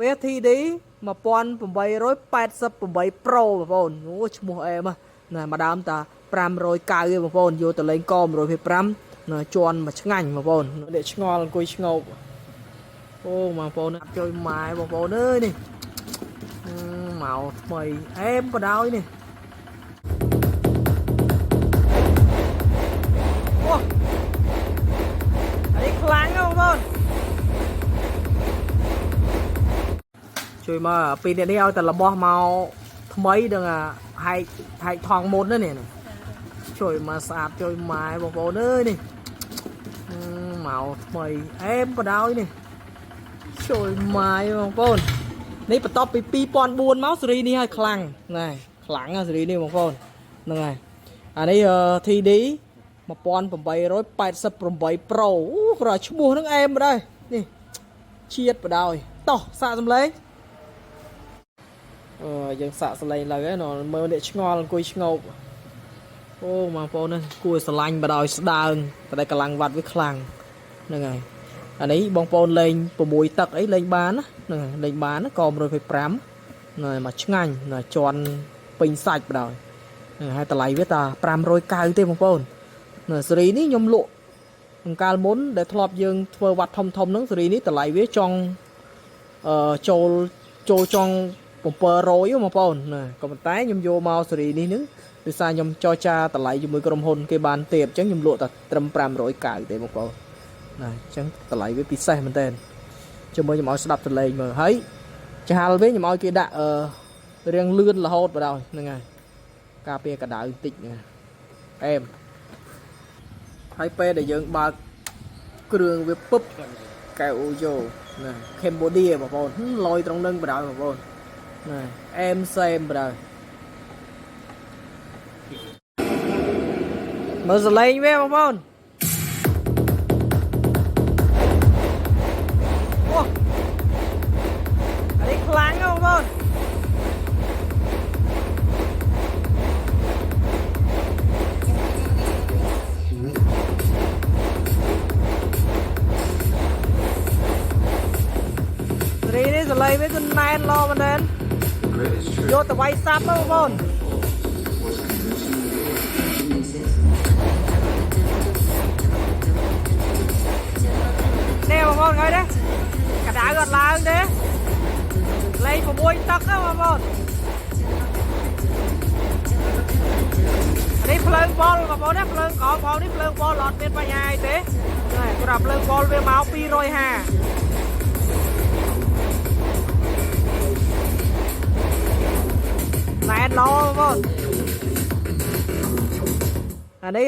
វាធីឌី1888 Pro បងប្អូនអូឈ្មោះអែមណាមកដើមតា590ទេបងប្អូនយកទៅលេងក125ណាជន់មកឆ្ងាញ់បងប្អូនអ្នកឆ្ងល់អង្គុយឆ្ងោកអូបងប្អូនជួយម៉ែបងប្អូនអើយនេះមកថ្មីអែមបដ ாய் នេះអូអានេះខ្លាំងណាស់បងប្អូនជួយមកពីអ្នកនេះឲ្យតែរបស់មកថ្មីដឹងហែកថងមុននេះជួយមកស្អាតជួយម៉ែបងប្អូនអើយនេះមកថ្មីអែមបដ ாய் នេះជួយម៉ែបងប្អូននេះបន្ទាប់ពី2004មកស៊េរីនេះឲ្យខ្លាំងណែខ្លាំងស៊េរីនេះបងប្អូនហ្នឹងហើយអានេះ TD 1888 Pro អូគ្រាន់ឈ្មោះហ្នឹងអែមបដ ாய் នេះជាតិបដ ாய் តោះសាកសំឡេងយើងសាកសលេងឡើងហ្នឹងមើលអ្នកឆ្ងល់អង្គុយឆ្ងោកអូបងប្អូននេះគួរស្រឡាញ់បដ ாய் ស្ដើងតែកម្លាំងវ៉ាត់វាខ្លាំងហ្នឹងហើយអានេះបងប្អូនលេង6ទឹកអីលេងបានណាហ្នឹងហើយលេងបានណាក125ណែមកឆ្ងាញ់ណាជន់ពេញសាច់បដ ாய் ហើយតម្លៃវាតា590ទេបងប្អូនស៊េរីនេះខ្ញុំលក់អង្កាលមុនដែលធ្លាប់យើងធ្វើវត្តធំហ្នឹងស៊េរីនេះតម្លៃវាចង់ចូលចង់700បងប្អូនណាក៏ប៉ុន្តែខ្ញុំយកមកស៊េរីនេះនឹងដោយសារខ្ញុំចរចាតម្លៃជាមួយក្រុមហ៊ុនគេបានទាបអញ្ចឹងខ្ញុំលក់តែត្រឹម590ទេបងប្អូនណាអញ្ចឹងតម្លៃវាពិសេសមែនតើជាមួយខ្ញុំឲ្យស្ដាប់សលេងមើលហើយចាហាល់វិញខ្ញុំឲ្យគេដាក់រៀងលឿនរហូតបដ ாய் ហ្នឹងហើយការពារកដៅបន្តិចអែមហើយពេលដែលយើងបើកគ្រឿងវាពឹបកែវអូយ៉ូណា Cambodia បងប្អូនលយត្រង់នឹងបដ ாய் បងប្អូនណាអែមសេមបដ ாய் មើលសលេងវាបងប្អូនអូអានេះខ្លាំងណាស់បងប្អូនរីនេះសលេងវាគឺណែនឡមែនទេយកទៅវាយសាប់បងប្អូននេះបងប្អូនឃើញទេកដៅអត់ឡើងទេលេង6ទឹកណាបងប្អូននេះភ្លើងបលបងប្អូនណាភ្លើងកោបងនេះភ្លើងបលអត់មានបញ្ហាអីទេហ្នឹងព្រោះភ្លើងបលវាមក250ណែនឡបងប្អូនអានេះ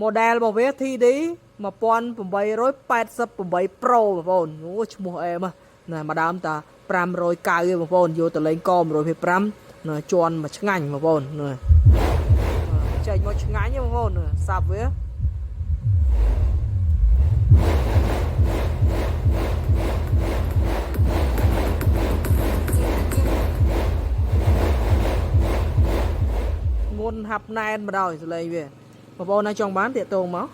model របស់វា TD 1888 Pro បងប្អូនអូឈ្មោះអែមណាមកដើមតា590ទេបងប្អូនយកទៅលេងក125ណាជន់មកឆ្ងាញ់បងប្អូនណាចេញមកឆ្ងាញ់ទេបងប្អូនសាប់វាមុនហាប់ណែនមកដល់សលេងវាបងប្អូនណាចង់បានតាកតងមក